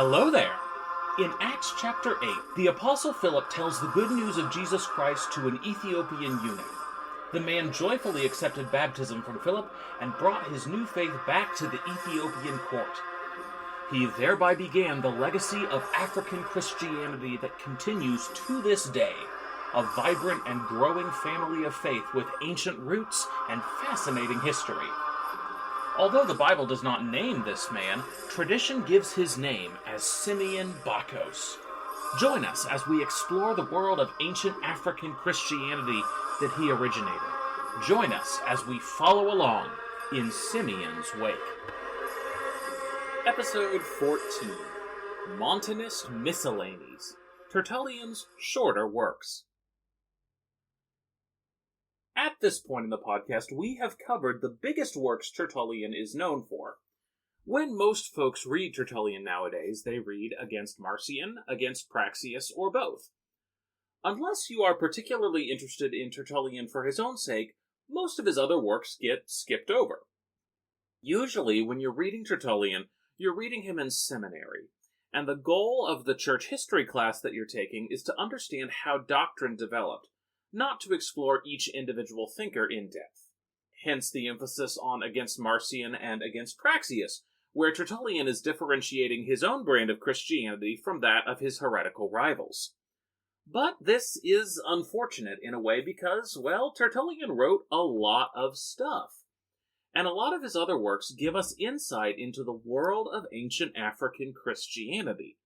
Hello there! In Acts chapter 8, the Apostle Philip tells the good news of Jesus Christ to an Ethiopian eunuch. The man joyfully accepted baptism from Philip and brought his new faith back to the Ethiopian court. He thereby began the legacy of African Christianity that continues to this day, a vibrant and growing family of faith with ancient roots and fascinating history. Although the Bible does not name this man, tradition gives his name as Simeon Bakos. Join us as we explore the world of ancient African Christianity that he originated. Join us as we follow along in Simeon's wake. Episode 14, Montanist Miscellanies, Tertullian's shorter works. At this point in the podcast, we have covered the biggest works Tertullian is known for. When most folks read Tertullian nowadays, they read against Marcion, against Praxeas, or both. Unless you are particularly interested in Tertullian for his own sake, most of his other works get skipped over. Usually, when you're reading Tertullian, you're reading him in seminary, and the goal of the church history class that you're taking is to understand how doctrine developed, not to explore each individual thinker in depth. Hence the emphasis on against Marcion and against Praxeas, where Tertullian is differentiating his own brand of Christianity from that of his heretical rivals. But this is unfortunate in a way because, well, Tertullian wrote a lot of stuff. And a lot of his other works give us insight into the world of ancient African Christianity.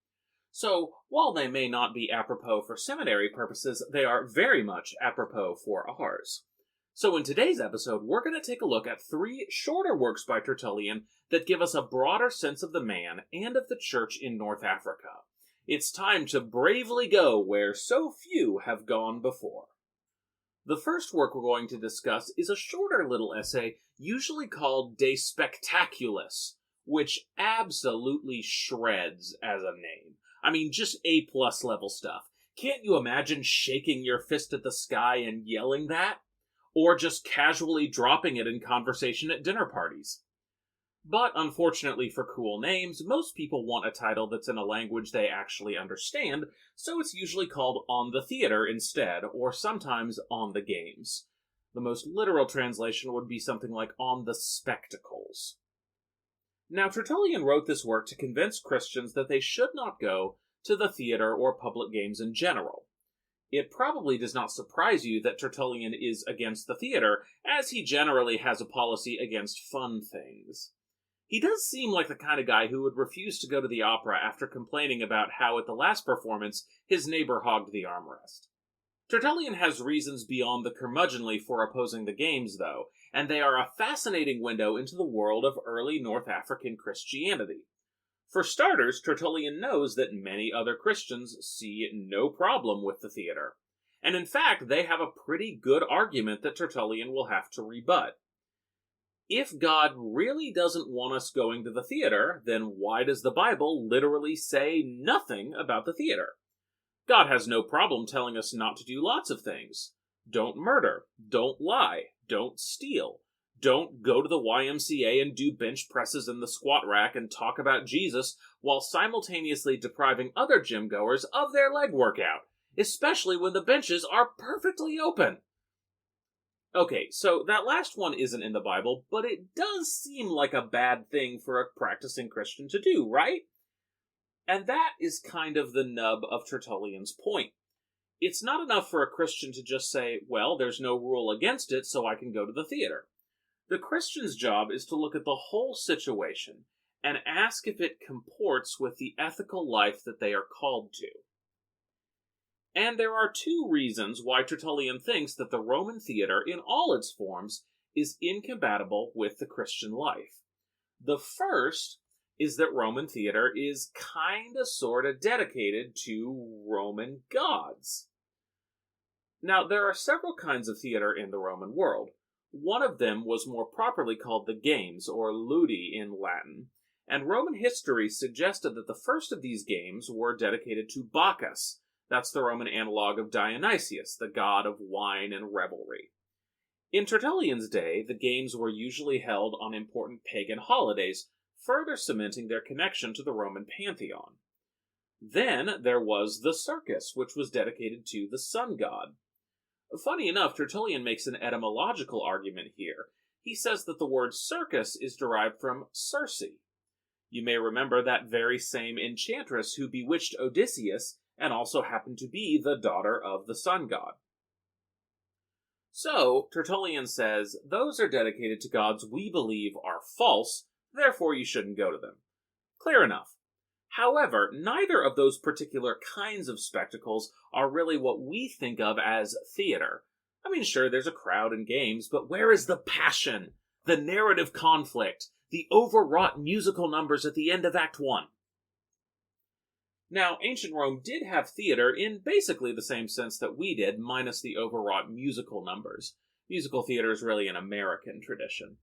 So, while they may not be apropos for seminary purposes, they are very much apropos for ours. So in today's episode, we're going to take a look at 3 shorter works by Tertullian that give us a broader sense of the man and of the church in North Africa. It's time to bravely go where so few have gone before. The first work we're going to discuss is a shorter little essay, usually called De Spectaculis, which absolutely shreds as a name. I mean, just A-plus level stuff. Can't you imagine shaking your fist at the sky and yelling that? Or just casually dropping it in conversation at dinner parties? But unfortunately for cool names, most people want a title that's in a language they actually understand, so it's usually called On the Theater instead, or sometimes On the Games. The most literal translation would be something like On the Spectacles. Now, Tertullian wrote this work to convince Christians that they should not go to the theater or public games in general. It probably does not surprise you that Tertullian is against the theater, as he generally has a policy against fun things. He does seem like the kind of guy who would refuse to go to the opera after complaining about how at the last performance his neighbor hogged the armrest. Tertullian has reasons beyond the curmudgeonly for opposing the games, though, and they are a fascinating window into the world of early North African Christianity. For starters, Tertullian knows that many other Christians see no problem with the theater, and in fact, they have a pretty good argument that Tertullian will have to rebut. If God really doesn't want us going to the theater, then why does the Bible literally say nothing about the theater? God has no problem telling us not to do lots of things. Don't murder. Don't lie. Don't steal. Don't go to the YMCA and do bench presses in the squat rack and talk about Jesus while simultaneously depriving other gym goers of their leg workout, especially when the benches are perfectly open. Okay, so that last one isn't in the Bible, but it does seem like a bad thing for a practicing Christian to do, right? And that is kind of the nub of Tertullian's point. It's not enough for a Christian to just say, well, there's no rule against it, so I can go to the theater. The Christian's job is to look at the whole situation and ask if it comports with the ethical life that they are called to. And there are 2 reasons why Tertullian thinks that the Roman theater, in all its forms, is incompatible with the Christian life. The first is that Roman theater is kinda sorta dedicated to Roman gods. Now, there are several kinds of theater in the Roman world. One of them was more properly called the games, or ludi in Latin, and Roman history suggested that the first of these games were dedicated to Bacchus. That's the Roman analog of Dionysius, the god of wine and revelry. In Tertullian's day, the games were usually held on important pagan holidays, further cementing their connection to the Roman pantheon. Then there was the circus, which was dedicated to the sun god. Funny enough, Tertullian makes an etymological argument here. He says that the word circus is derived from Circe. You may remember that very same enchantress who bewitched Odysseus and also happened to be the daughter of the sun god. So, Tertullian says, those are dedicated to gods we believe are false, therefore you shouldn't go to them. Clear enough. However, neither of those particular kinds of spectacles are really what we think of as theater. I mean, sure, there's a crowd and games, but where is the passion, the narrative conflict, the overwrought musical numbers at the end of Act 1? Now, ancient Rome did have theater in basically the same sense that we did, minus the overwrought musical numbers. Musical theater is really an American tradition.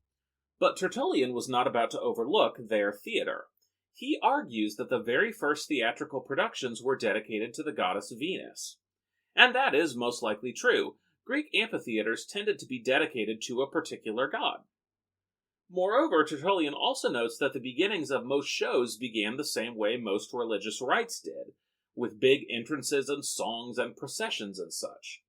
But Tertullian was not about to overlook their theater. He argues that the very first theatrical productions were dedicated to the goddess Venus. And that is most likely true. Greek amphitheaters tended to be dedicated to a particular god. Moreover, Tertullian also notes that the beginnings of most shows began the same way most religious rites did, with big entrances and songs and processions and such.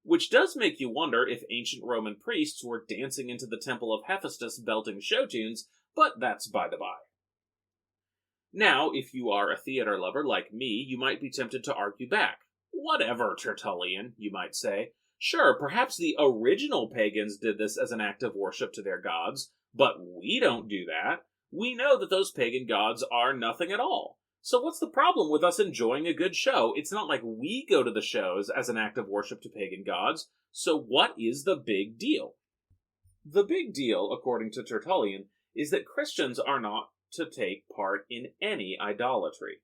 Which does make you wonder if ancient Roman priests were dancing into the temple of Hephaestus belting show tunes, but that's by the by. Now, if you are a theater lover like me, you might be tempted to argue back. Whatever, Tertullian, you might say. Sure, perhaps the original pagans did this as an act of worship to their gods, but we don't do that. We know that those pagan gods are nothing at all. So what's the problem with us enjoying a good show? It's not like we go to the shows as an act of worship to pagan gods, so what is the big deal? The big deal, according to Tertullian, is that Christians are not to take part in any idolatry.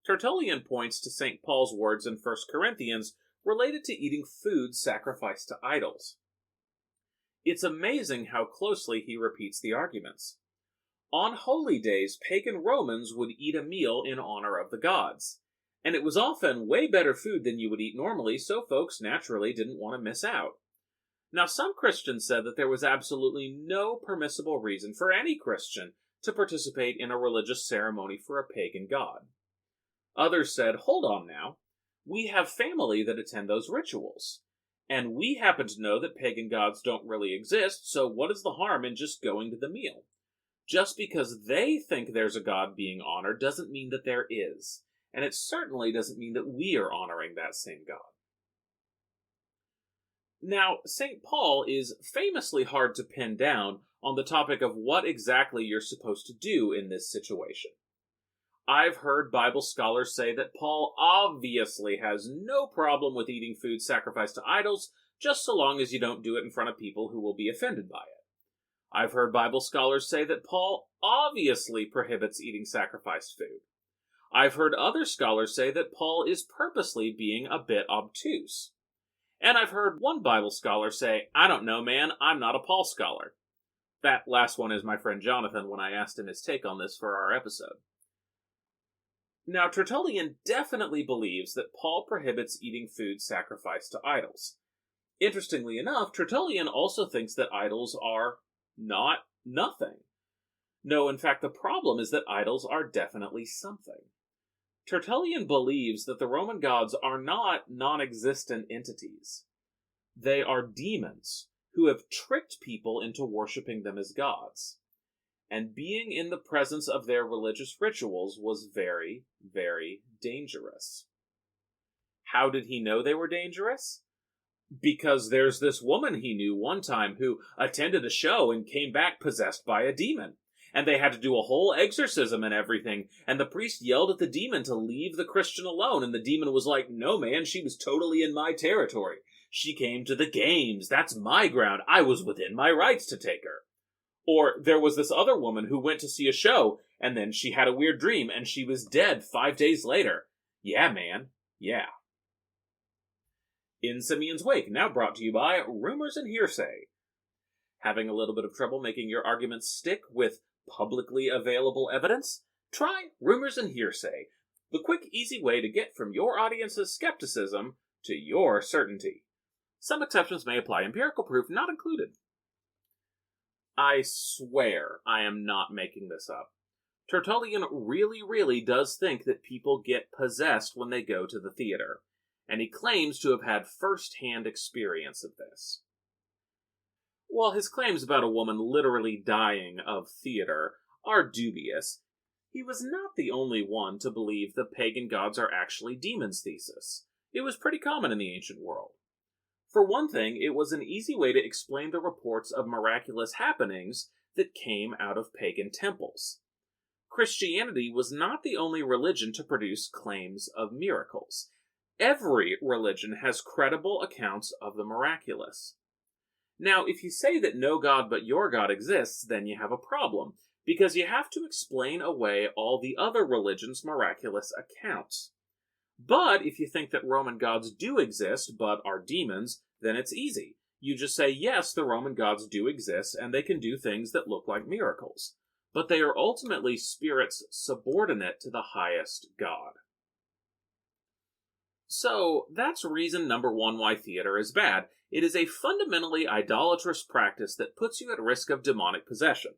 Tertullian points to St. Paul's words in 1 Corinthians related to eating food sacrificed to idols. It's amazing how closely he repeats the arguments. On holy days, pagan Romans would eat a meal in honor of the gods, and it was often way better food than you would eat normally, so folks naturally didn't want to miss out. Now, some Christians said that there was absolutely no permissible reason for any Christian to participate in a religious ceremony for a pagan god. Others said, hold on now, we have family that attend those rituals, and we happen to know that pagan gods don't really exist, so what is the harm in just going to the meal? Just because they think there's a god being honored doesn't mean that there is, and it certainly doesn't mean that we are honoring that same god. Now, St. Paul is famously hard to pin down on the topic of what exactly you're supposed to do in this situation. I've heard Bible scholars say that Paul obviously has no problem with eating food sacrificed to idols, just so long as you don't do it in front of people who will be offended by it. I've heard Bible scholars say that Paul obviously prohibits eating sacrificed food. I've heard other scholars say that Paul is purposely being a bit obtuse. And I've heard one Bible scholar say, I don't know, man, I'm not a Paul scholar. That last one is my friend Jonathan when I asked him his take on this for our episode. Now, Tertullian definitely believes that Paul prohibits eating food sacrificed to idols. Interestingly enough, Tertullian also thinks that idols are not nothing. No, in fact, the problem is that idols are definitely something. Tertullian believes that the Roman gods are not non-existent entities. They are demons who have tricked people into worshipping them as gods. And being in the presence of their religious rituals was very, very dangerous. How did he know they were dangerous? Because there's this woman he knew one time who attended a show and came back possessed by a demon. And they had to do a whole exorcism and everything, and the priest yelled at the demon to leave the Christian alone, and the demon was like, no man, she was totally in my territory. She came to the games, that's my ground, I was within my rights to take her. Or there was this other woman who went to see a show, and then she had a weird dream, and she was dead 5 days later. Yeah, man. Yeah. In Simeon's Wake, now brought to you by Rumors and Hearsay. Having a little bit of trouble making your arguments stick with publicly available evidence? Try Rumors and Hearsay, the quick, easy way to get from your audience's skepticism to your certainty. Some exceptions may apply, empirical proof not included. I swear I am not making this up. Tertullian really does think that people get possessed when they go to the theater, and he claims to have had first-hand experience of this. While his claims about a woman literally dying of theater are dubious, he was not the only one to believe the pagan gods are actually demons thesis. It was pretty common in the ancient world. For one thing, it was an easy way to explain the reports of miraculous happenings that came out of pagan temples. Christianity was not the only religion to produce claims of miracles. Every religion has credible accounts of the miraculous. Now, if you say that no God but your God exists, then you have a problem, because you have to explain away all the other religions' miraculous accounts. But if you think that Roman gods do exist, but are demons, then it's easy. You just say, yes, the Roman gods do exist, and they can do things that look like miracles. But they are ultimately spirits subordinate to the highest God. So, that's reason number one why theater is bad. It is a fundamentally idolatrous practice that puts you at risk of demonic possession.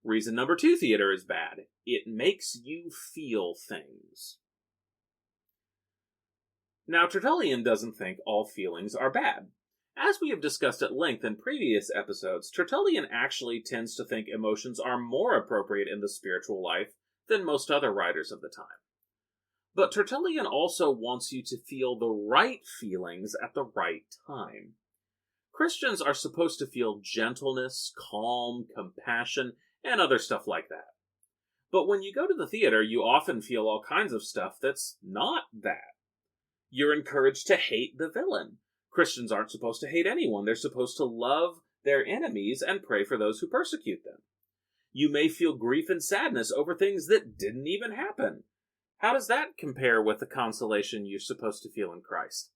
Reason number two theater is bad. It makes you feel things. Now, Tertullian doesn't think all feelings are bad. As we have discussed at length in previous episodes, Tertullian actually tends to think emotions are more appropriate in the spiritual life than most other writers of the time. But Tertullian also wants you to feel the right feelings at the right time. Christians are supposed to feel gentleness, calm, compassion, and other stuff like that. But when you go to the theater, you often feel all kinds of stuff that's not that. You're encouraged to hate the villain. Christians aren't supposed to hate anyone. They're supposed to love their enemies and pray for those who persecute them. You may feel grief and sadness over things that didn't even happen. How does that compare with the consolation you're supposed to feel in Christ?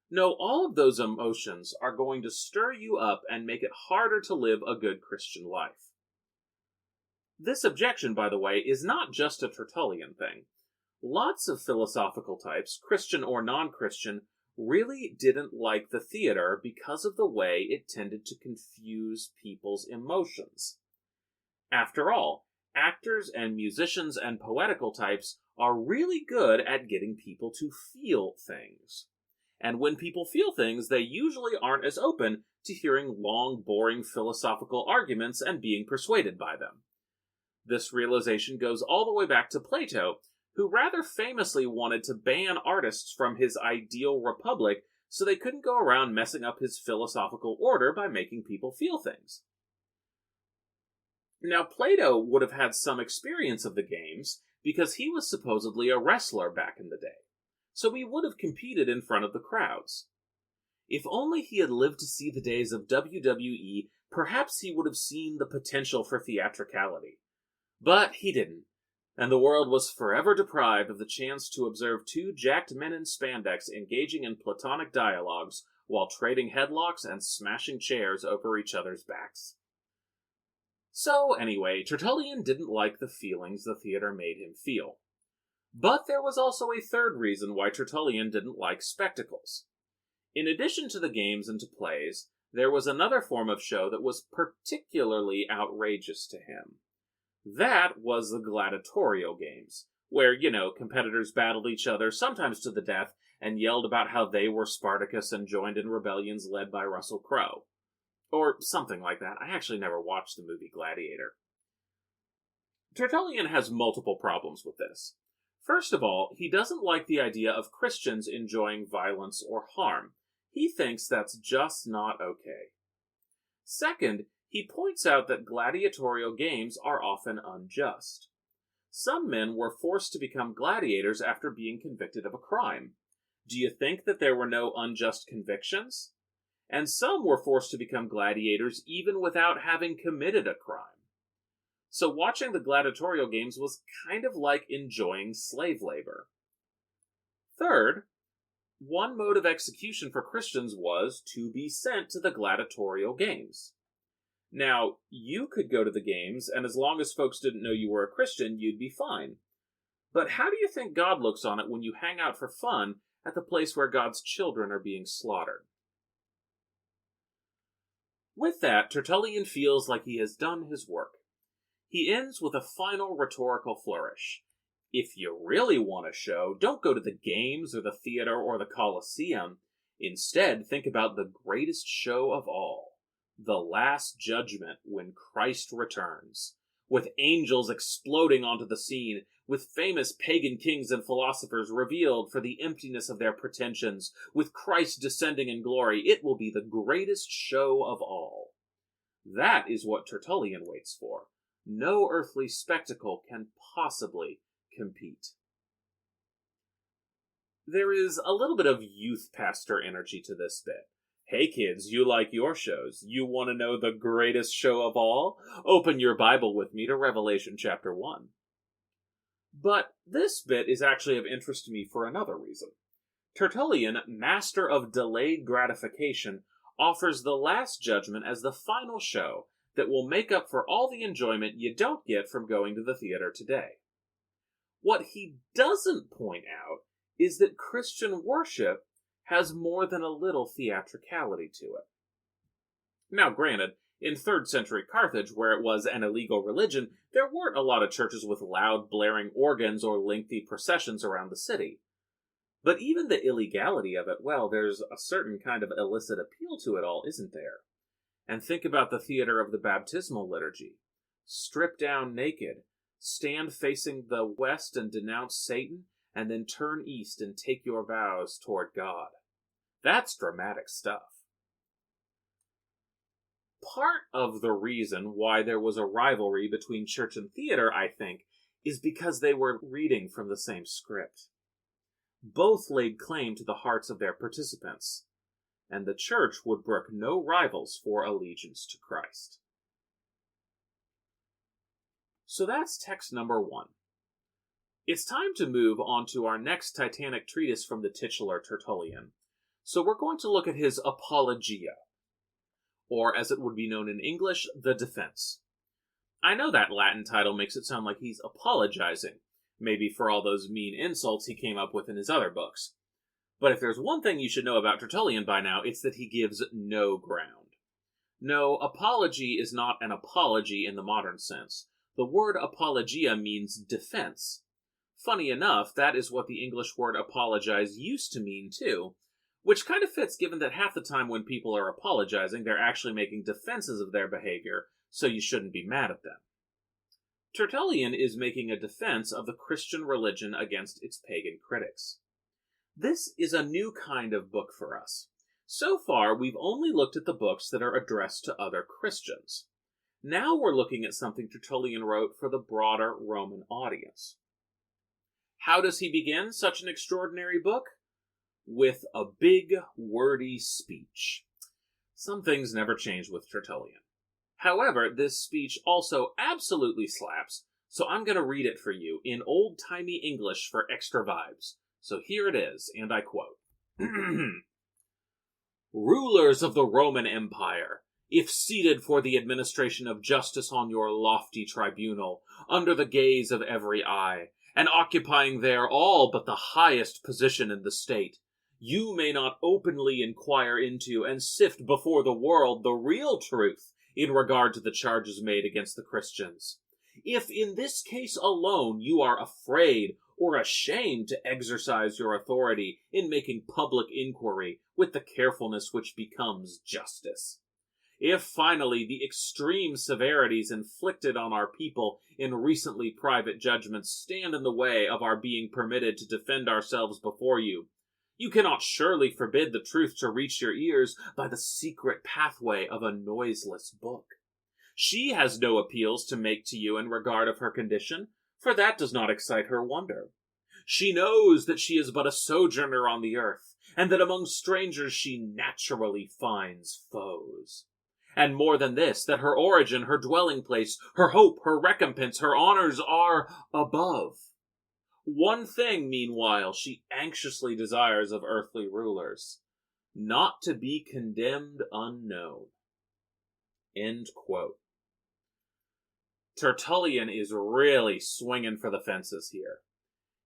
No, all of those emotions are going to stir you up and make it harder to live a good Christian life. This objection, by the way, is not just a Tertullian thing. Lots of philosophical types, Christian or non-Christian, really didn't like the theater because of the way it tended to confuse people's emotions. After all, actors and musicians and poetical types are really good at getting people to feel things. And when people feel things, they usually aren't as open to hearing long, boring philosophical arguments and being persuaded by them. This realization goes all the way back to Plato, who rather famously wanted to ban artists from his ideal republic so they couldn't go around messing up his philosophical order by making people feel things. Now, Plato would have had some experience of the games because he was supposedly a wrestler back in the day, so he would have competed in front of the crowds. If only he had lived to see the days of WWE, perhaps he would have seen the potential for theatricality. But he didn't, and the world was forever deprived of the chance to observe two jacked men in spandex engaging in platonic dialogues while trading headlocks and smashing chairs over each other's backs. So anyway, Tertullian didn't like the feelings the theater made him feel. But there was also a third reason why Tertullian didn't like spectacles. In addition to the games and to plays, there was another form of show that was particularly outrageous to him. That was the gladiatorial games, where, competitors battled each other, sometimes to the death, and yelled about how they were Spartacus and joined in rebellions led by Russell Crowe. Or something like that. I actually never watched the movie Gladiator. Tertullian has multiple problems with this. First of all, he doesn't like the idea of Christians enjoying violence or harm. He thinks that's just not okay. Second, he points out that gladiatorial games are often unjust. Some men were forced to become gladiators after being convicted of a crime. Do you think that there were no unjust convictions? And some were forced to become gladiators even without having committed a crime. So watching the gladiatorial games was kind of like enjoying slave labor. Third, one mode of execution for Christians was to be sent to the gladiatorial games. Now, you could go to the games, and as long as folks didn't know you were a Christian, you'd be fine. But how do you think God looks on it when you hang out for fun at the place where God's children are being slaughtered? With that, Tertullian feels like he has done his work. He ends with a final rhetorical flourish. If you really want a show, don't go to the games or the theater or the Colosseum. Instead, think about the greatest show of all, the Last Judgment when Christ returns, with angels exploding onto the scene, with famous pagan kings and philosophers revealed for the emptiness of their pretensions, with Christ descending in glory. It will be the greatest show of all. That is what Tertullian waits for. No earthly spectacle can possibly compete. There is a little bit of youth pastor energy to this bit. Hey kids, you like your shows. You want to know the greatest show of all? Open your Bible with me to Revelation chapter 1. But this bit is actually of interest to me for another reason. Tertullian, master of delayed gratification, offers the Last Judgment as the final show that will make up for all the enjoyment you don't get from going to the theater today. What he doesn't point out is that Christian worship has more than a little theatricality to it. Now, granted, in 3rd century Carthage, where it was an illegal religion, there weren't a lot of churches with loud, blaring organs or lengthy processions around the city. But even the illegality of it, well, there's a certain kind of illicit appeal to it all, isn't there? And think about the theater of the baptismal liturgy. Strip down naked, stand facing the west and denounce Satan, and then turn east and take your vows toward God. That's dramatic stuff. Part of the reason why there was a rivalry between church and theater, I think, is because they were reading from the same script. Both laid claim to the hearts of their participants, and the church would brook no rivals for allegiance to Christ. So that's text number 1. It's time to move on to our next titanic treatise from the titular Tertullian. So we're going to look at his Apologia, or as it would be known in English, the Defense. I know that Latin title makes it sound like he's apologizing, maybe for all those mean insults he came up with in his other books. But if there's one thing you should know about Tertullian by now, it's that he gives no ground. No, apology is not an apology in the modern sense. The word apologia means defense. Funny enough, that is what the English word apologize used to mean too, which kind of fits given that half the time when people are apologizing, they're actually making defenses of their behavior, so you shouldn't be mad at them. Tertullian is making a defense of the Christian religion against its pagan critics. This is a new kind of book for us. So far, we've only looked at the books that are addressed to other Christians. Now we're looking at something Tertullian wrote for the broader Roman audience. How does he begin such an extraordinary book? With a big, wordy speech. Some things never change with Tertullian. However, this speech also absolutely slaps, so I'm going to read it for you in old-timey English for extra vibes. So here it is, and I quote. Rulers of the Roman Empire, if seated for the administration of justice on your lofty tribunal, under the gaze of every eye, and occupying there all but the highest position in the state, you may not openly inquire into and sift before the world the real truth in regard to the charges made against the Christians. If in this case alone you are afraid or ashamed to exercise your authority in making public inquiry with the carefulness which becomes justice. If finally the extreme severities inflicted on our people in recently private judgments stand in the way of our being permitted to defend ourselves before you, you cannot surely forbid the truth to reach your ears by the secret pathway of a noiseless book. She has no appeals to make to you in regard of her condition, for that does not excite her wonder. She knows that she is but a sojourner on the earth, and that among strangers she naturally finds foes. And more than this, that her origin, her dwelling place, her hope, her recompense, her honors are above. One thing, meanwhile, she anxiously desires of earthly rulers, not to be condemned unknown. End quote. Tertullian is really swinging for the fences here.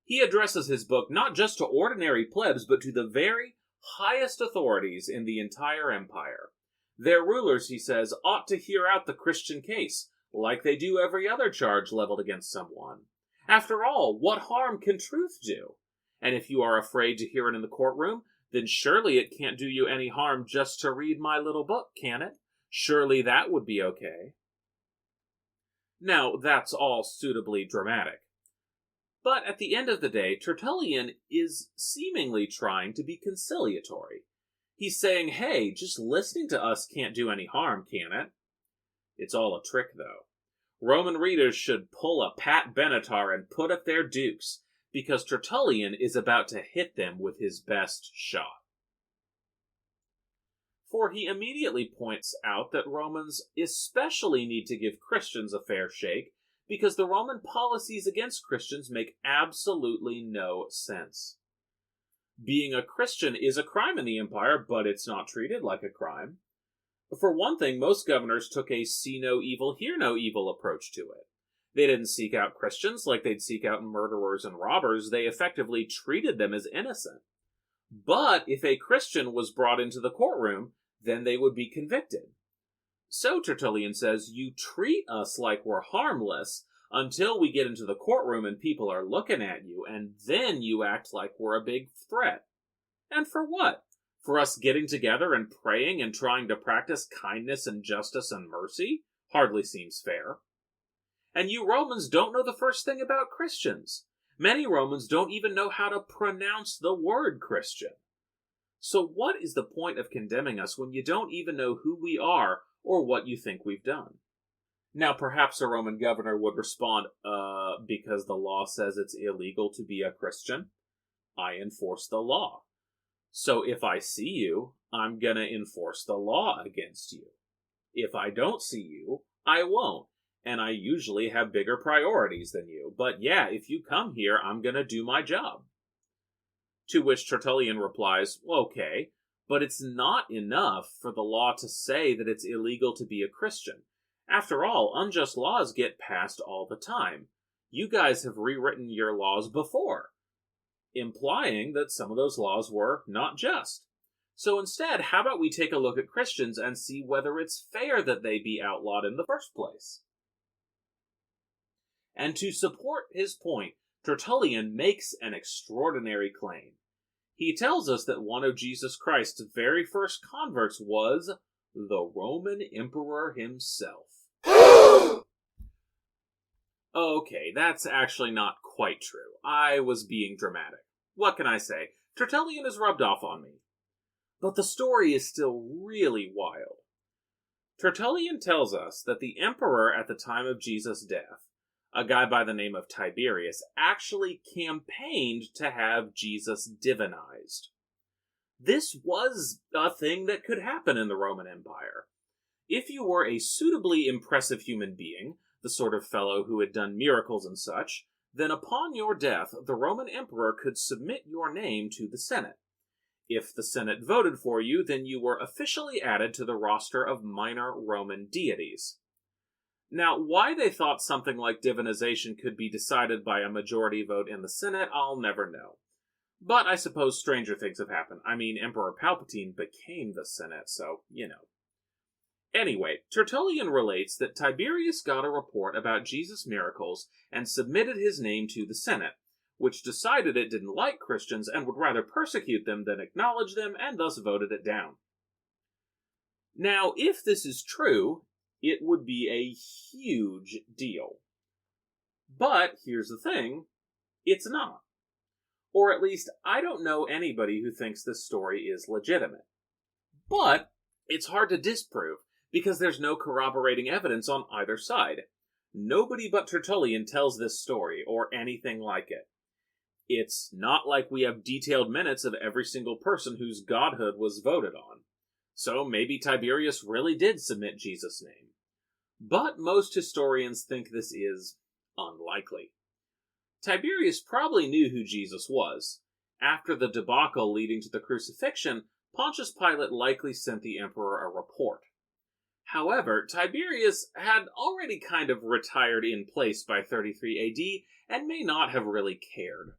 He addresses his book not just to ordinary plebs, but to the very highest authorities in the entire empire. Their rulers, he says, ought to hear out the Christian case, like they do every other charge leveled against someone. After all, what harm can truth do? And if you are afraid to hear it in the courtroom, then surely it can't do you any harm just to read my little book, can it? Surely that would be okay. Now, that's all suitably dramatic. But at the end of the day, Tertullian is seemingly trying to be conciliatory. He's saying, hey, just listening to us can't do any harm, can it? It's all a trick, though. Roman readers should pull a Pat Benatar and put up their dukes, because Tertullian is about to hit them with his best shot. For he immediately points out that Romans especially need to give Christians a fair shake, because the Roman policies against Christians make absolutely no sense. Being a Christian is a crime in the empire, but it's not treated like a crime. For one thing, most governors took a see no evil, hear no evil approach to it. They didn't seek out Christians like they'd seek out murderers and robbers. They effectively treated them as innocent. But if a Christian was brought into the courtroom, then they would be convicted. So, Tertullian says, you treat us like we're harmless until we get into the courtroom and people are looking at you, and then you act like we're a big threat. And for what? For us getting together and praying and trying to practice kindness and justice and mercy? Hardly seems fair. And you Romans don't know the first thing about Christians. Many Romans don't even know how to pronounce the word Christian. So what is the point of condemning us when you don't even know who we are or what you think we've done? Now, perhaps a Roman governor would respond, because the law says it's illegal to be a Christian. I enforce the law. So if I see you, I'm gonna enforce the law against you. If I don't see you, I won't. And I usually have bigger priorities than you. But yeah, if you come here, I'm gonna do my job. To which Tertullian replies, okay, but it's not enough for the law to say that it's illegal to be a Christian. After all, unjust laws get passed all the time. You guys have rewritten your laws before, implying that some of those laws were not just. So instead, how about we take a look at Christians and see whether it's fair that they be outlawed in the first place? And to support his point, Tertullian makes an extraordinary claim. He tells us that one of Jesus Christ's very first converts was the Roman emperor himself. Okay, that's actually not quite true. I was being dramatic. What can I say? Tertullian has rubbed off on me. But the story is still really wild. Tertullian tells us that the emperor at the time of Jesus' death, a guy by the name of Tiberius, actually campaigned to have Jesus divinized. This was a thing that could happen in the Roman Empire. If you were a suitably impressive human being, the sort of fellow who had done miracles and such, then upon your death, the Roman emperor could submit your name to the Senate. If the Senate voted for you, then you were officially added to the roster of minor Roman deities. Now, why they thought something like divinization could be decided by a majority vote in the Senate, I'll never know. But I suppose stranger things have happened. I mean, Emperor Palpatine became the Senate, so, you know. Anyway, Tertullian relates that Tiberius got a report about Jesus' miracles and submitted his name to the Senate, which decided it didn't like Christians and would rather persecute them than acknowledge them, and thus voted it down. Now, if this is true, it would be a huge deal. But here's the thing, it's not. Or at least, I don't know anybody who thinks this story is legitimate. But it's hard to disprove, because there's no corroborating evidence on either side. Nobody but Tertullian tells this story, or anything like it. It's not like we have detailed minutes of every single person whose godhood was voted on. So maybe Tiberius really did submit Jesus' name. But most historians think this is unlikely. Tiberius probably knew who Jesus was. After the debacle leading to the crucifixion, Pontius Pilate likely sent the emperor a report. However, Tiberius had already kind of retired in place by 33 AD and may not have really cared.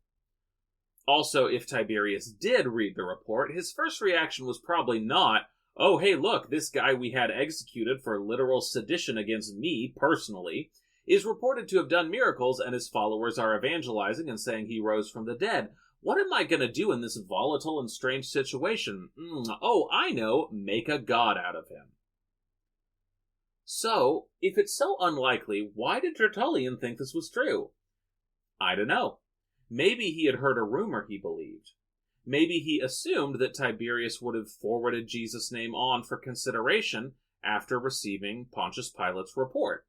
Also, if Tiberius did read the report, his first reaction was probably not, oh, hey, look, this guy we had executed for literal sedition against me personally is reported to have done miracles, and his followers are evangelizing and saying he rose from the dead. What am I going to do in this volatile and strange situation? Oh, I know, make a god out of him. So, if it's so unlikely, why did Tertullian think this was true? I don't know. Maybe he had heard a rumor he believed. Maybe he assumed that Tiberius would have forwarded Jesus' name on for consideration after receiving Pontius Pilate's report.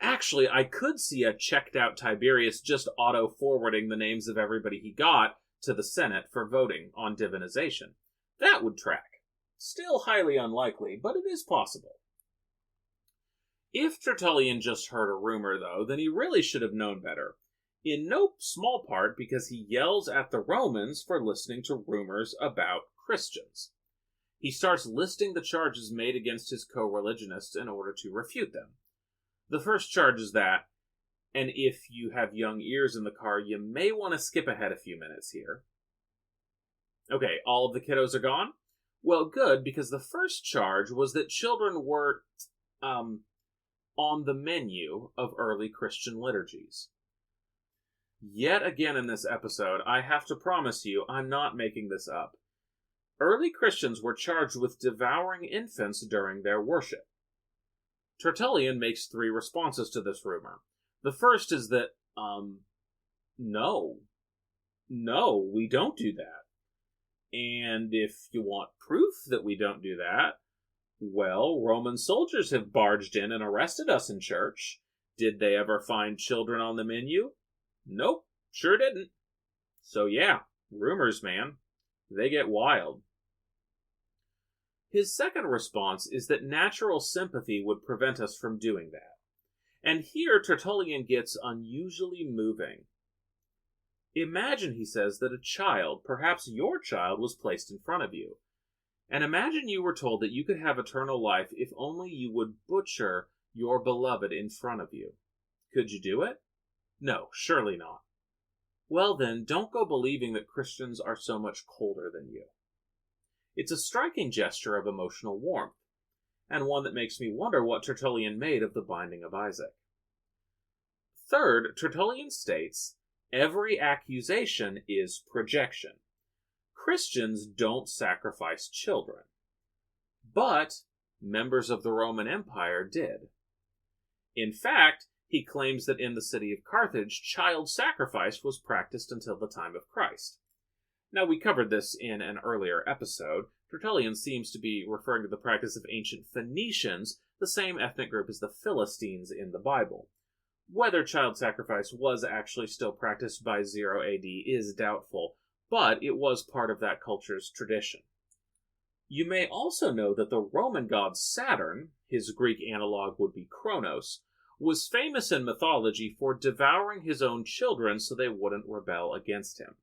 Actually, I could see a checked-out Tiberius just auto-forwarding the names of everybody he got to the Senate for voting on divinization. That would track. Still highly unlikely, but it is possible. If Tertullian just heard a rumor, though, then he really should have known better. In no small part because he yells at the Romans for listening to rumors about Christians. He starts listing the charges made against his co-religionists in order to refute them. The first charge is that, and if you have young ears in the car, you may want to skip ahead a few minutes here. Okay, all of the kiddos are gone? Well, good, because the first charge was that children were, on the menu of early Christian liturgies. Yet again in this episode, I have to promise you, I'm not making this up. Early Christians were charged with devouring infants during their worship. Tertullian makes 3 responses to this rumor. The first is that, no, we don't do that. And if you want proof that we don't do that, well, Roman soldiers have barged in and arrested us in church. Did they ever find children on the menu? Nope, sure didn't. So yeah, rumors, man. They get wild. His second response is that natural sympathy would prevent us from doing that. And here Tertullian gets unusually moving. Imagine, he says, that a child, perhaps your child, was placed in front of you. And imagine you were told that you could have eternal life if only you would butcher your beloved in front of you. Could you do it? No, surely not. Well then, don't go believing that Christians are so much colder than you. It's a striking gesture of emotional warmth, and one that makes me wonder what Tertullian made of the binding of Isaac. Third, Tertullian states, every accusation is projection. Christians don't sacrifice children, but members of the Roman Empire did. In fact, he claims that in the city of Carthage, child sacrifice was practiced until the time of Christ. Now, we covered this in an earlier episode. Tertullian seems to be referring to the practice of ancient Phoenicians, the same ethnic group as the Philistines in the Bible. Whether child sacrifice was actually still practiced by 0 AD is doubtful, but it was part of that culture's tradition. You may also know that the Roman god Saturn, his Greek analog would be Kronos, was famous in mythology for devouring his own children so they wouldn't rebel against him.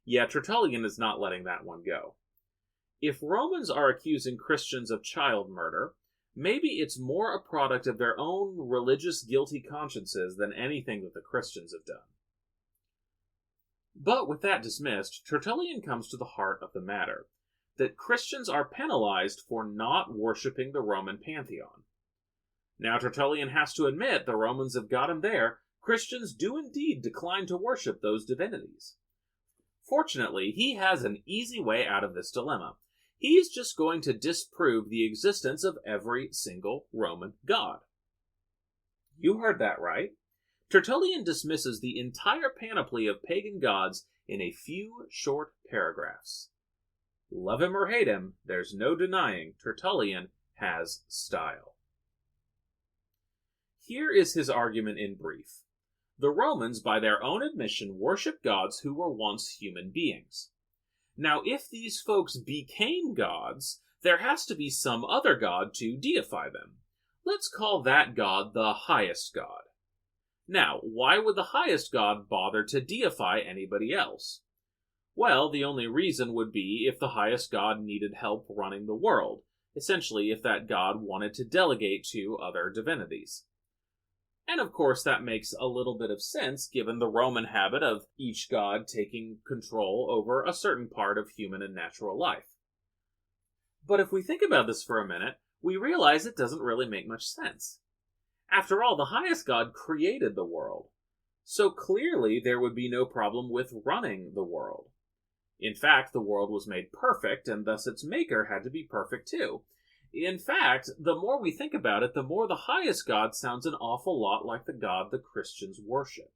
Yet Tertullian is not letting that one go. If Romans are accusing Christians of child murder, maybe it's more a product of their own religious guilty consciences than anything that the Christians have done. But with that dismissed, Tertullian comes to the heart of the matter, that Christians are penalized for not worshipping the Roman pantheon. Now Tertullian has to admit the Romans have got him there. Christians do indeed decline to worship those divinities. Fortunately, he has an easy way out of this dilemma. He's just going to disprove the existence of every single Roman god. You heard that right. Tertullian dismisses the entire panoply of pagan gods in a few short paragraphs. Love him or hate him, there's no denying Tertullian has style. Here is his argument in brief. The Romans, by their own admission, worship gods who were once human beings. Now, if these folks became gods, there has to be some other god to deify them. Let's call that god the highest god. Now, why would the highest god bother to deify anybody else? Well, the only reason would be if the highest god needed help running the world, essentially if that god wanted to delegate to other divinities. And of course that makes a little bit of sense given the Roman habit of each god taking control over a certain part of human and natural life. But if we think about this for a minute, we realize it doesn't really make much sense. After all, the highest God created the world, so clearly there would be no problem with running the world. In fact, the world was made perfect, and thus its maker had to be perfect too. In fact, the more we think about it, the more the highest God sounds an awful lot like the God the Christians worship.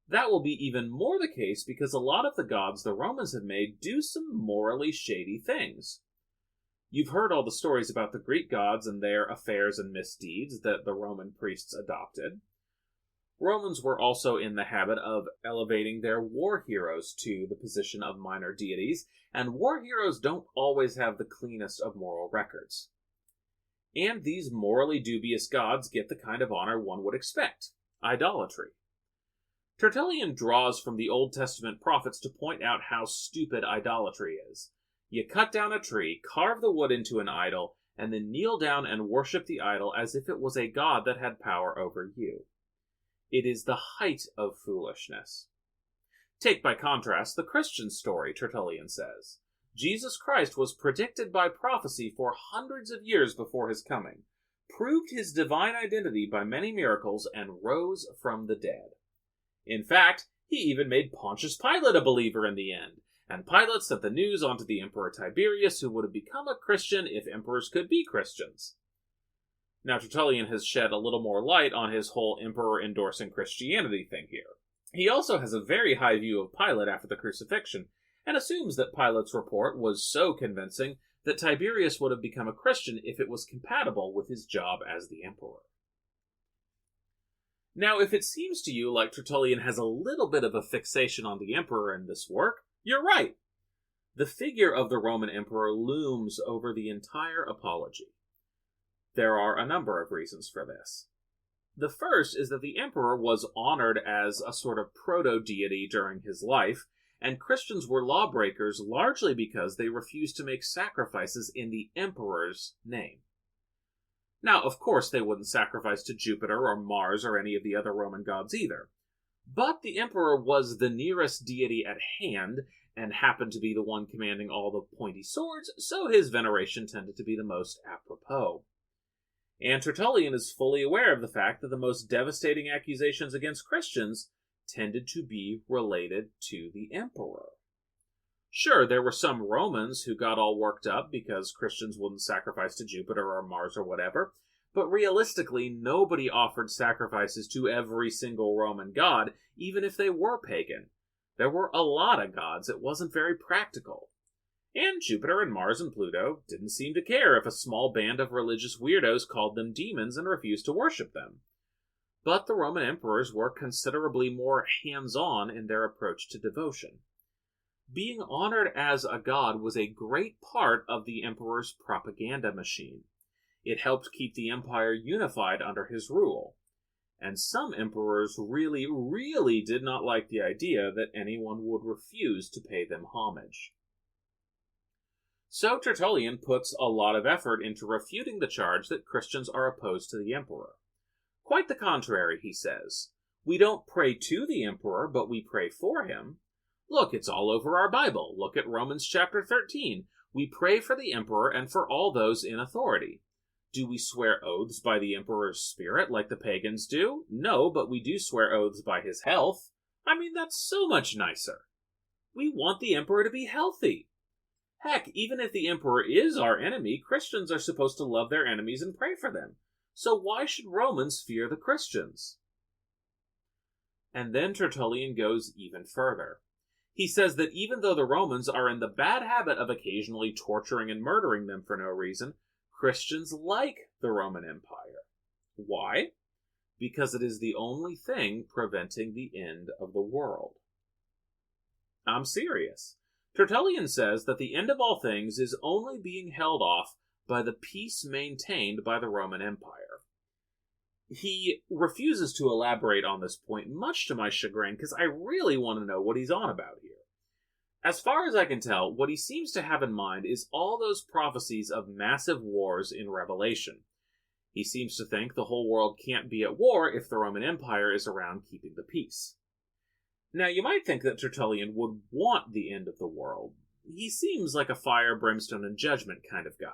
That will be even more the case because a lot of the gods the Romans have made do some morally shady things. You've heard all the stories about the Greek gods and their affairs and misdeeds that the Roman priests adopted. Romans were also in the habit of elevating their war heroes to the position of minor deities, and war heroes don't always have the cleanest of moral records. And these morally dubious gods get the kind of honor one would expect: idolatry. Tertullian draws from the Old Testament prophets to point out how stupid idolatry is. You cut down a tree, carve the wood into an idol, and then kneel down and worship the idol as if it was a god that had power over you. It is the height of foolishness. Take by contrast the Christian story, Tertullian says. Jesus Christ was predicted by prophecy for hundreds of years before his coming, proved his divine identity by many miracles, and rose from the dead. In fact, he even made Pontius Pilate a believer in the end, and Pilate sent the news on to the Emperor Tiberius, who would have become a Christian if emperors could be Christians. Now, Tertullian has shed a little more light on his whole emperor-endorsing Christianity thing here. He also has a very high view of Pilate after the crucifixion, and assumes that Pilate's report was so convincing that Tiberius would have become a Christian if it was compatible with his job as the emperor. Now, if it seems to you like Tertullian has a little bit of a fixation on the emperor in this work, you're right. The figure of the Roman emperor looms over the entire apology. There are a number of reasons for this. The first is that the emperor was honored as a sort of proto-deity during his life, and Christians were lawbreakers largely because they refused to make sacrifices in the emperor's name. Now, of course, they wouldn't sacrifice to Jupiter or Mars or any of the other Roman gods either. But the emperor was the nearest deity at hand, and happened to be the one commanding all the pointy swords, so his veneration tended to be the most apropos. And Tertullian is fully aware of the fact that the most devastating accusations against Christians tended to be related to the emperor. Sure, there were some Romans who got all worked up because Christians wouldn't sacrifice to Jupiter or Mars or whatever, but realistically, nobody offered sacrifices to every single Roman god, even if they were pagan. There were a lot of gods. It wasn't very practical. And Jupiter and Mars and Pluto didn't seem to care if a small band of religious weirdos called them demons and refused to worship them. But the Roman emperors were considerably more hands-on in their approach to devotion. Being honored as a god was a great part of the emperor's propaganda machine. It helped keep the empire unified under his rule. And some emperors really, really did not like the idea that anyone would refuse to pay them homage. So Tertullian puts a lot of effort into refuting the charge that Christians are opposed to the emperor. Quite the contrary, he says. We don't pray to the emperor, but we pray for him. Look, it's all over our Bible. Look at Romans chapter 13. We pray for the emperor and for all those in authority. Do we swear oaths by the emperor's spirit like the pagans do? No, but we do swear oaths by his health. I mean, that's so much nicer. We want the emperor to be healthy. Heck, even if the emperor is our enemy, Christians are supposed to love their enemies and pray for them. So why should Romans fear the Christians? And then Tertullian goes even further. He says that even though the Romans are in the bad habit of occasionally torturing and murdering them for no reason, Christians like the Roman Empire. Why? Because it is the only thing preventing the end of the world. I'm serious. Tertullian says that the end of all things is only being held off by the peace maintained by the Roman Empire. He refuses to elaborate on this point, much to my chagrin, because I really want to know what he's on about here. As far as I can tell, what he seems to have in mind is all those prophecies of massive wars in Revelation. He seems to think the whole world can't be at war if the Roman Empire is around keeping the peace. Now, you might think that Tertullian would want the end of the world. He seems like a fire, brimstone, and judgment kind of guy.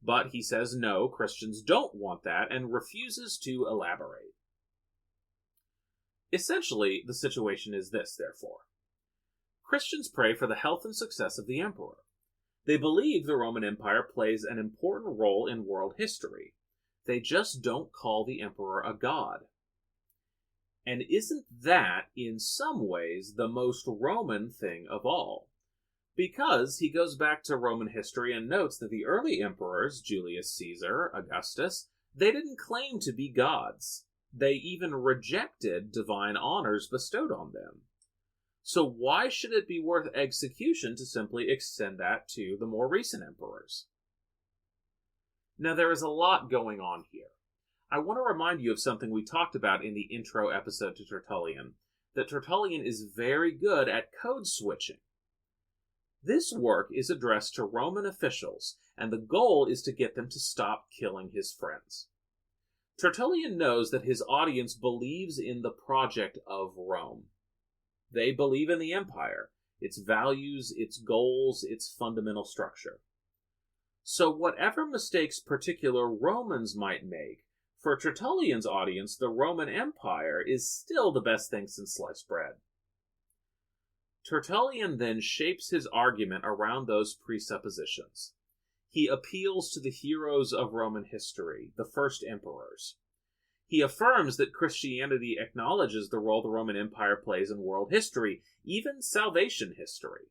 But he says no, Christians don't want that, and refuses to elaborate. Essentially, the situation is this, therefore. Christians pray for the health and success of the emperor. They believe the Roman Empire plays an important role in world history. They just don't call the emperor a god. And isn't that, in some ways, the most Roman thing of all? Because he goes back to Roman history and notes that the early emperors, Julius Caesar, Augustus, they didn't claim to be gods. They even rejected divine honors bestowed on them. So why should it be worth execution to simply extend that to the more recent emperors? Now, there is a lot going on here. I want to remind you of something we talked about in the intro episode to Tertullian, that Tertullian is very good at code switching. This work is addressed to Roman officials, and the goal is to get them to stop killing his friends. Tertullian knows that his audience believes in the project of Rome. They believe in the empire, its values, its goals, its fundamental structure. So whatever mistakes particular Romans might make, for Tertullian's audience, the Roman Empire is still the best thing since sliced bread. Tertullian then shapes his argument around those presuppositions. He appeals to the heroes of Roman history, the first emperors. He affirms that Christianity acknowledges the role the Roman Empire plays in world history, even salvation history.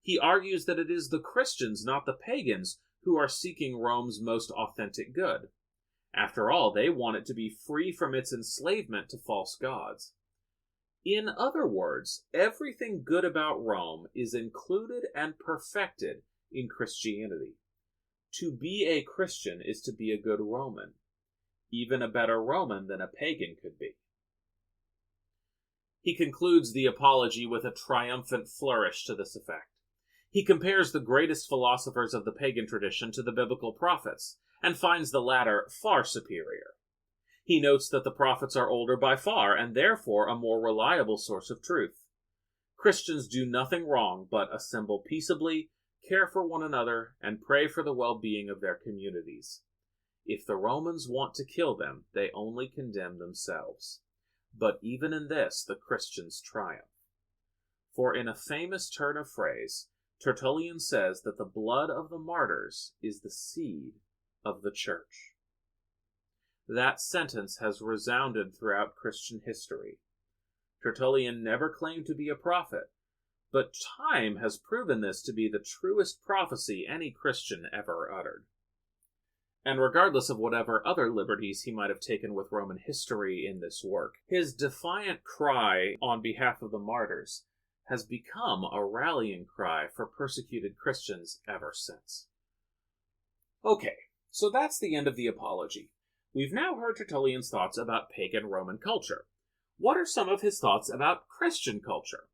He argues that it is the Christians, not the pagans, who are seeking Rome's most authentic good. After all, they want it to be free from its enslavement to false gods. In other words, everything good about Rome is included and perfected in Christianity. To be a Christian is to be a good Roman, even a better Roman than a pagan could be. He concludes the apology with a triumphant flourish to this effect. He compares the greatest philosophers of the pagan tradition to the biblical prophets, and finds the latter far superior. He notes that the prophets are older by far, and therefore a more reliable source of truth. Christians do nothing wrong but assemble peaceably, care for one another, and pray for the well-being of their communities. If the Romans want to kill them, they only condemn themselves. But even in this, the Christians triumph. For in a famous turn of phrase, Tertullian says that the blood of the martyrs is the seed of the church. That sentence has resounded throughout Christian history. Tertullian never claimed to be a prophet, but time has proven this to be the truest prophecy any Christian ever uttered. And regardless of whatever other liberties he might have taken with Roman history in this work, his defiant cry on behalf of the martyrs has become a rallying cry for persecuted Christians ever since. Okay, so that's the end of the apology. We've now heard Tertullian's thoughts about pagan Roman culture. What are some of his thoughts about Christian culture?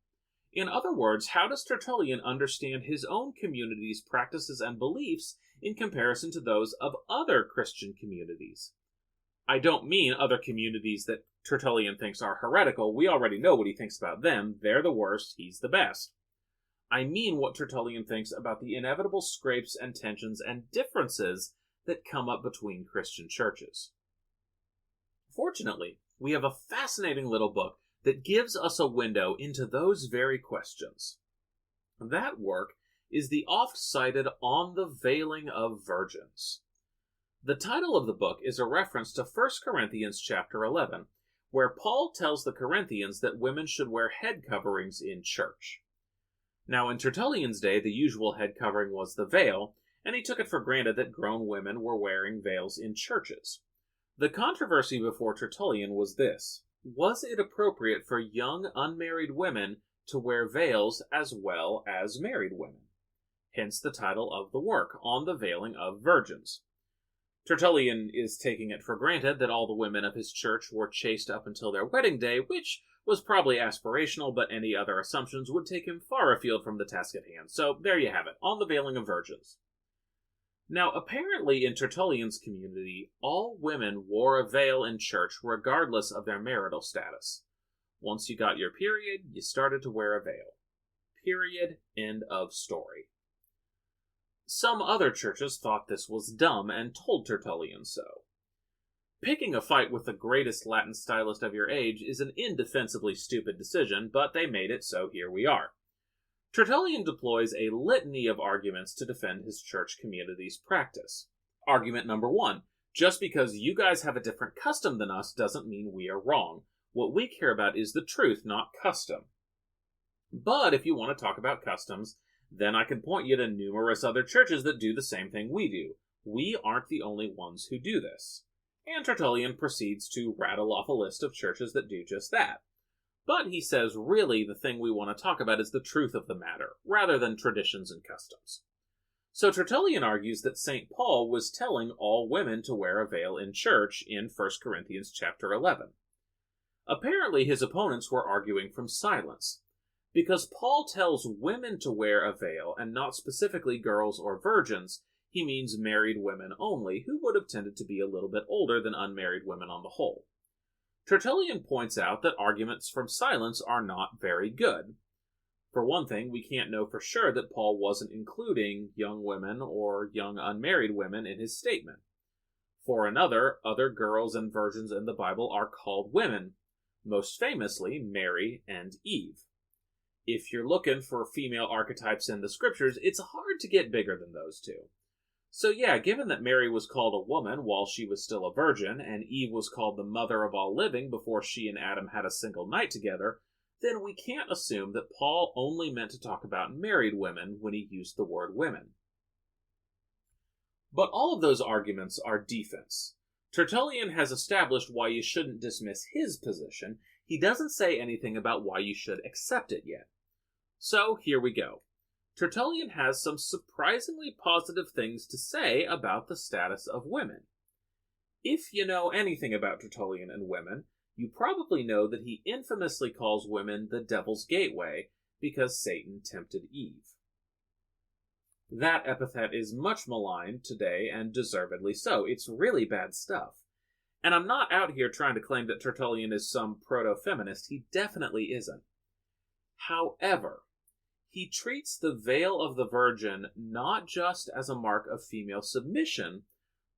In other words, how does Tertullian understand his own community's practices and beliefs in comparison to those of other Christian communities? I don't mean other communities that Tertullian thinks are heretical. We already know what he thinks about them. They're the worst, he's the best. I mean what Tertullian thinks about the inevitable scrapes and tensions and differences that come up between Christian churches. Fortunately, we have a fascinating little book that gives us a window into those very questions. That work is the oft-cited On the Veiling of Virgins. The title of the book is a reference to 1 Corinthians chapter 11, where Paul tells the Corinthians that women should wear head coverings in church. Now, in Tertullian's day, the usual head covering was the veil, and he took it for granted that grown women were wearing veils in churches. The controversy before Tertullian was this: was it appropriate for young unmarried women to wear veils as well as married women? Hence the title of the work, On the Veiling of Virgins. Tertullian is taking it for granted that all the women of his church were chaste up until their wedding day, which was probably aspirational, but any other assumptions would take him far afield from the task at hand. So there you have it, On the Veiling of Virgins. Now, apparently in Tertullian's community, all women wore a veil in church regardless of their marital status. Once you got your period, you started to wear a veil. period. End of story. Some other churches thought this was dumb and told Tertullian so. Picking a fight with the greatest Latin stylist of your age is an indefensibly stupid decision, but they made it, so here we are. Tertullian deploys a litany of arguments to defend his church community's practice. Argument number 1. Just because you guys have a different custom than us doesn't mean we are wrong. What we care about is the truth, not custom. But if you want to talk about customs, then I can point you to numerous other churches that do the same thing we do. We aren't the only ones who do this. And Tertullian proceeds to rattle off a list of churches that do just that. But he says really the thing we want to talk about is the truth of the matter, rather than traditions and customs. So Tertullian argues that St. Paul was telling all women to wear a veil in church in 1 Corinthians chapter 11. Apparently his opponents were arguing from silence. Because Paul tells women to wear a veil, and not specifically girls or virgins, he means married women only, who would have tended to be a little bit older than unmarried women on the whole. Tertullian points out that arguments from silence are not very good. For one thing, we can't know for sure that Paul wasn't including young women or young unmarried women in his statement. For another, other girls and virgins in the Bible are called women, most famously Mary and Eve. If you're looking for female archetypes in the scriptures, it's hard to get bigger than those two. So yeah, given that Mary was called a woman while she was still a virgin, and Eve was called the mother of all living before she and Adam had a single night together, then we can't assume that Paul only meant to talk about married women when he used the word women. But all of those arguments are defense. Tertullian has established why you shouldn't dismiss his position. He doesn't say anything about why you should accept it yet. So here we go. Tertullian has some surprisingly positive things to say about the status of women. If you know anything about Tertullian and women, you probably know that he infamously calls women the devil's gateway because Satan tempted Eve. That epithet is much maligned today, and deservedly so. It's really bad stuff. And I'm not out here trying to claim that Tertullian is some proto-feminist. He definitely isn't. However, he treats the veil of the virgin not just as a mark of female submission,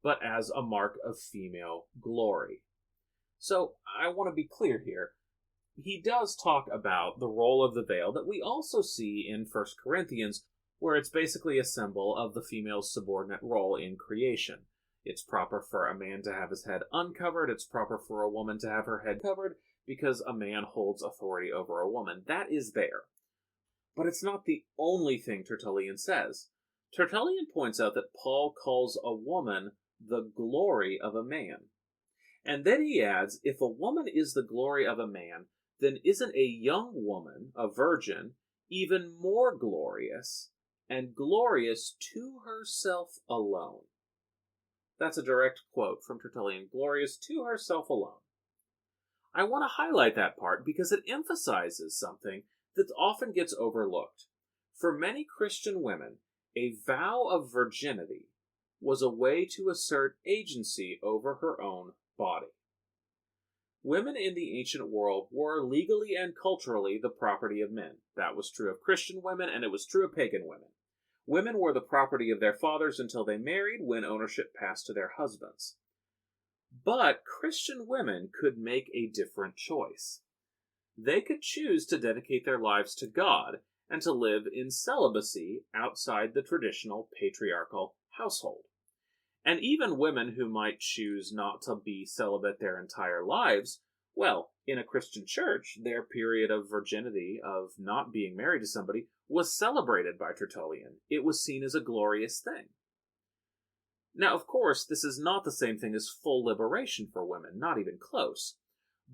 but as a mark of female glory. So, I want to be clear here. He does talk about the role of the veil that we also see in 1 Corinthians, where it's basically a symbol of the female's subordinate role in creation. It's proper for a man to have his head uncovered, it's proper for a woman to have her head covered, because a man holds authority over a woman. That is there. But it's not the only thing Tertullian says. Tertullian points out that Paul calls a woman the glory of a man. And then he adds, if a woman is the glory of a man, then isn't a young woman, a virgin, even more glorious, and glorious to herself alone? That's a direct quote from Tertullian, glorious to herself alone. I want to highlight that part because it emphasizes something that often gets overlooked. For many Christian women, a vow of virginity was a way to assert agency over her own body. Women in the ancient world were legally and culturally the property of men. That was true of Christian women, and it was true of pagan women. Women were the property of their fathers until they married, when ownership passed to their husbands. But Christian women could make a different choice. They could choose to dedicate their lives to God and to live in celibacy outside the traditional patriarchal household. And even women who might choose not to be celibate their entire lives, well, in a Christian church, their period of virginity, of not being married to somebody, was celebrated by Tertullian. It was seen as a glorious thing. Now, of course, this is not the same thing as full liberation for women, not even close.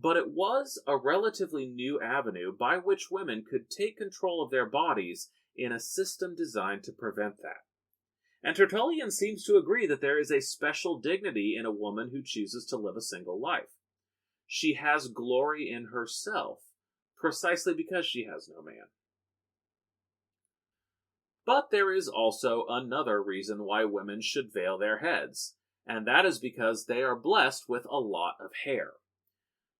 But it was a relatively new avenue by which women could take control of their bodies in a system designed to prevent that. And Tertullian seems to agree that there is a special dignity in a woman who chooses to live a single life. She has glory in herself, precisely because she has no man. But there is also another reason why women should veil their heads, and that is because they are blessed with a lot of hair.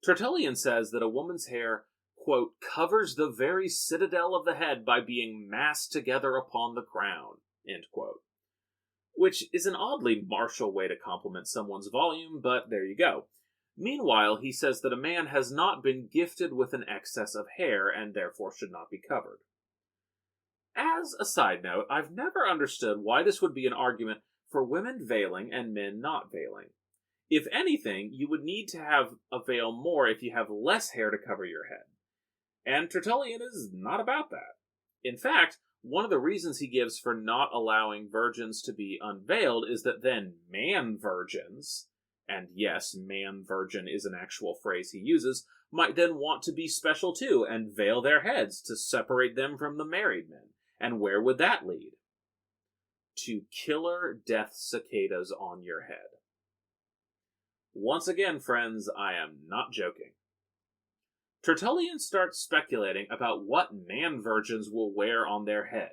Tertullian says that a woman's hair quote, covers the very citadel of the head by being massed together upon the crown, end quote. Which is an oddly martial way to compliment someone's volume, but there you go. Meanwhile, he says that a man has not been gifted with an excess of hair and therefore should not be covered. As a side note, I've never understood why this would be an argument for women veiling and men not veiling. If anything, you would need to have a veil more if you have less hair to cover your head. And Tertullian is not about that. In fact, one of the reasons he gives for not allowing virgins to be unveiled is that then man-virgins, and yes, man-virgin is an actual phrase he uses, might then want to be special too and veil their heads to separate them from the married men. And where would that lead? To killer death cicadas on your head. Once again, friends, I am not joking. Tertullian starts speculating about what man-virgins will wear on their head.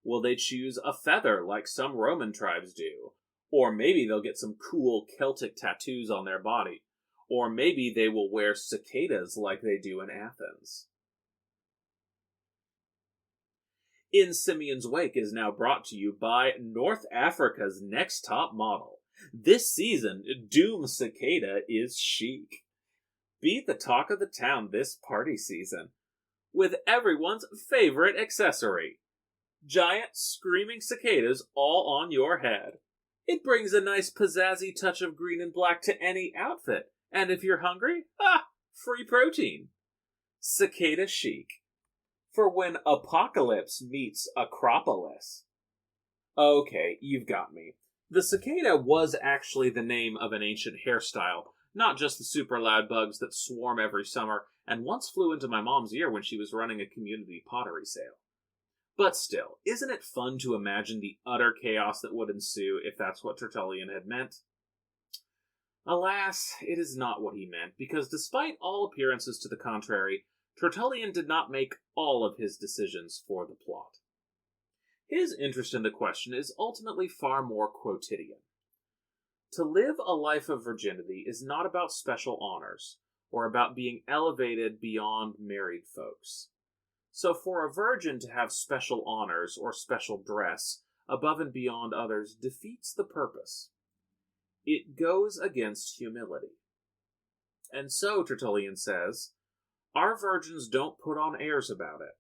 Will they choose a feather like some Roman tribes do? Or maybe they'll get some cool Celtic tattoos on their body. Or maybe they will wear cicadas like they do in Athens. In Simeon's Wake is now brought to you by North Africa's next top model. This season, Doom Cicada is chic. Be the talk of the town this party season, with everyone's favorite accessory. Giant screaming cicadas all on your head. It brings a nice pizzazzy touch of green and black to any outfit, and if you're hungry, free protein. Cicada chic. For when apocalypse meets Acropolis. Okay, you've got me. The cicada was actually the name of an ancient hairstyle, not just the super loud bugs that swarm every summer and once flew into my mom's ear when she was running a community pottery sale. But still, isn't it fun to imagine the utter chaos that would ensue if that's what Tertullian had meant? Alas, it is not what he meant, because despite all appearances to the contrary, Tertullian did not make all of his decisions for the plot. His interest in the question is ultimately far more quotidian. To live a life of virginity is not about special honors, or about being elevated beyond married folks. So for a virgin to have special honors or special dress above and beyond others defeats the purpose. It goes against humility. And so, Tertullian says, our virgins don't put on airs about it.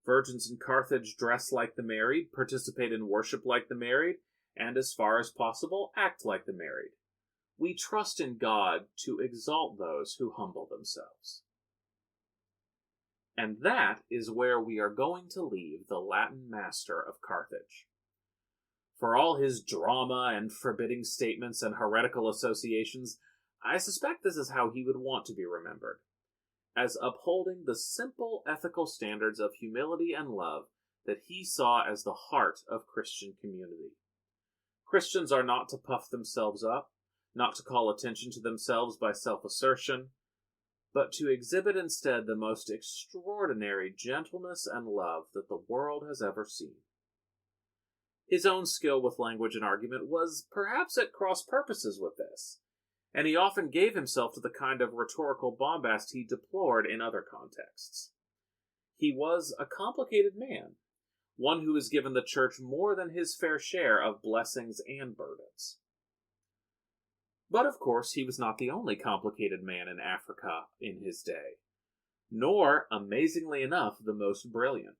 Virgins in Carthage dress like the married, participate in worship like the married, and as far as possible, act like the married. We trust in God to exalt those who humble themselves. And that is where we are going to leave the Latin master of Carthage. For all his drama and forbidding statements and heretical associations, I suspect this is how he would want to be remembered, as upholding the simple ethical standards of humility and love that he saw as the heart of Christian community. Christians are not to puff themselves up, not to call attention to themselves by self-assertion, but to exhibit instead the most extraordinary gentleness and love that the world has ever seen. His own skill with language and argument was perhaps at cross purposes with this, and he often gave himself to the kind of rhetorical bombast he deplored in other contexts. He was a complicated man, one who has given the church more than his fair share of blessings and burdens. But of course, he was not the only complicated man in Africa in his day, nor, amazingly enough, the most brilliant.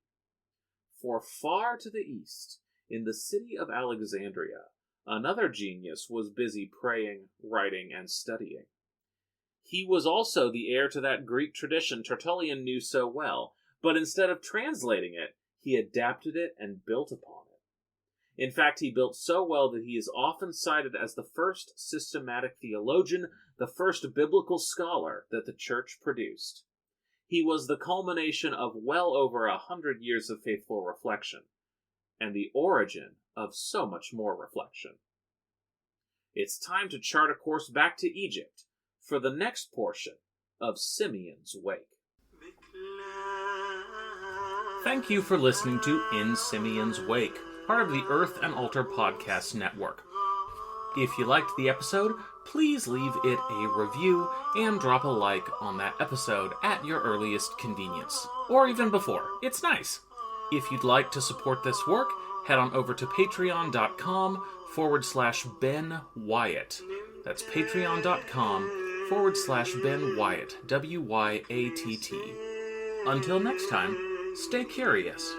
For far to the east, in the city of Alexandria, another genius was busy praying, writing, and studying. He was also the heir to that Greek tradition Tertullian knew so well, but instead of translating it, he adapted it and built upon it. In fact, he built so well that he is often cited as the first systematic theologian, the first biblical scholar that the church produced. He was the culmination of well over 100 years of faithful reflection, and the origin of so much more reflection. It's time to chart a course back to Egypt for the next portion of Simeon's Wake. Thank you for listening to In Simeon's Wake, part of the Earth and Altar Podcast Network. If you liked the episode, please leave it a review and drop a like on that episode at your earliest convenience. Or even before. It's nice. If you'd like to support this work, head on over to patreon.com/Ben Wyatt. That's patreon.com/Ben Wyatt. WYATT. Until next time, stay curious.